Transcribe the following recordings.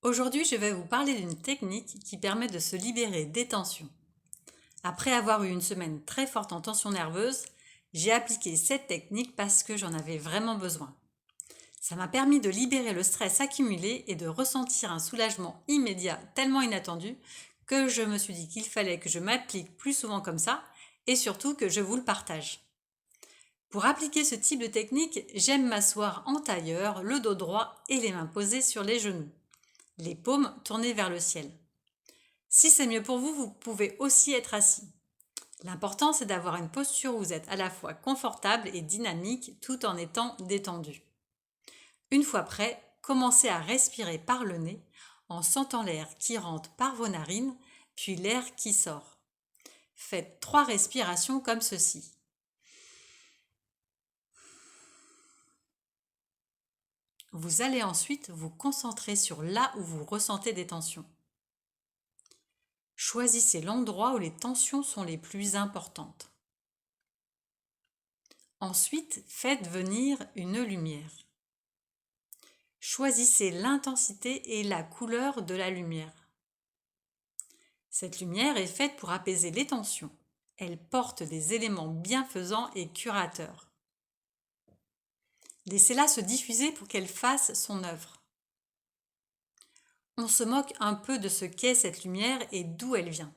Aujourd'hui, je vais vous parler d'une technique qui permet de se libérer des tensions. Après avoir eu une semaine très forte en tension nerveuse, j'ai appliqué cette technique parce que j'en avais vraiment besoin. Ça m'a permis de libérer le stress accumulé et de ressentir un soulagement immédiat tellement inattendu que je me suis dit qu'il fallait que je m'applique plus souvent comme ça et surtout que je vous le partage. Pour appliquer ce type de technique, j'aime m'asseoir en tailleur, le dos droit et les mains posées sur les genoux, les paumes tournées vers le ciel. Si c'est mieux pour vous, vous pouvez aussi être assis. L'important, c'est d'avoir une posture où vous êtes à la fois confortable et dynamique tout en étant détendu. Une fois prêt, commencez à respirer par le nez en sentant l'air qui rentre par vos narines, puis l'air qui sort. Faites 3 respirations comme ceci. Vous allez ensuite vous concentrer sur là où vous ressentez des tensions. Choisissez l'endroit où les tensions sont les plus importantes. Ensuite, faites venir une lumière. Choisissez l'intensité et la couleur de la lumière. Cette lumière est faite pour apaiser les tensions. Elle porte des éléments bienfaisants et curateurs. Laissez-la se diffuser pour qu'elle fasse son œuvre. On se moque un peu de ce qu'est cette lumière et d'où elle vient.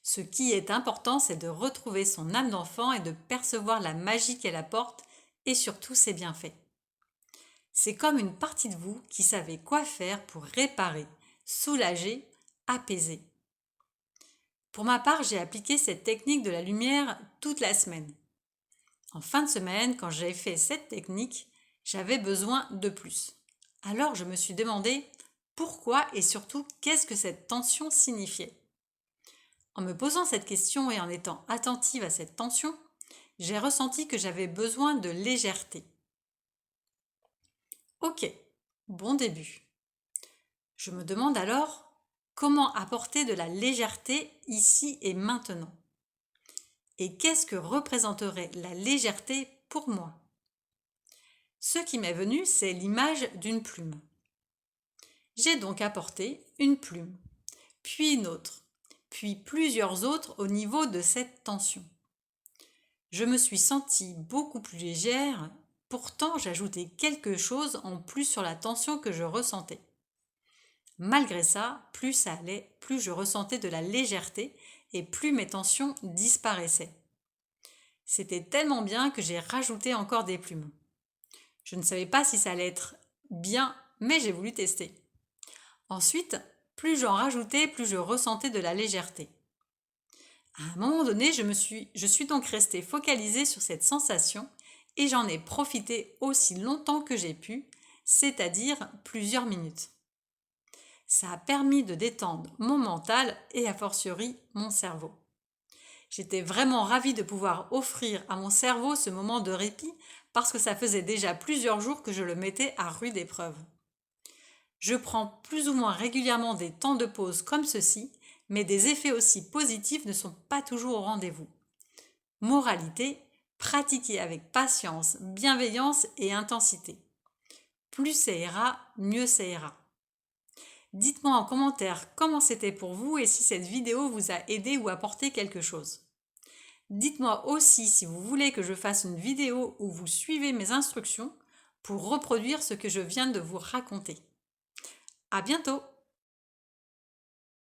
Ce qui est important, c'est de retrouver son âme d'enfant et de percevoir la magie qu'elle apporte et surtout ses bienfaits. C'est comme une partie de vous qui savait quoi faire pour réparer, soulager, apaiser. Pour ma part, j'ai appliqué cette technique de la lumière toute la semaine. En fin de semaine, quand j'ai fait cette technique, j'avais besoin de plus. Alors je me suis demandé pourquoi et surtout qu'est-ce que cette tension signifiait. En me posant cette question et en étant attentive à cette tension, j'ai ressenti que j'avais besoin de légèreté. Ok, bon début. Je me demande alors comment apporter de la légèreté ici et maintenant. Et qu'est-ce que représenterait la légèreté pour moi? Ce qui m'est venu, c'est l'image d'une plume. J'ai donc apporté une plume, puis une autre, puis plusieurs autres au niveau de cette tension. Je me suis sentie beaucoup plus légère, pourtant j'ajoutais quelque chose en plus sur la tension que je ressentais. Malgré ça, plus ça allait, plus je ressentais de la légèreté et plus mes tensions disparaissaient. C'était tellement bien que j'ai rajouté encore des plumes. Je ne savais pas si ça allait être bien, mais j'ai voulu tester. Ensuite, plus j'en rajoutais, plus je ressentais de la légèreté. À un moment donné, je suis donc restée focalisée sur cette sensation et j'en ai profité aussi longtemps que j'ai pu, c'est-à-dire plusieurs minutes. Ça a permis de détendre mon mental et a fortiori mon cerveau. J'étais vraiment ravie de pouvoir offrir à mon cerveau ce moment de répit parce que ça faisait déjà plusieurs jours que je le mettais à rude épreuve. Je prends plus ou moins régulièrement des temps de pause comme ceci, mais des effets aussi positifs ne sont pas toujours au rendez-vous. Moralité, pratiquez avec patience, bienveillance et intensité. Plus ça ira, mieux ça ira. Dites-moi en commentaire comment c'était pour vous et si cette vidéo vous a aidé ou apporté quelque chose. Dites-moi aussi si vous voulez que je fasse une vidéo où vous suivez mes instructions pour reproduire ce que je viens de vous raconter. À bientôt!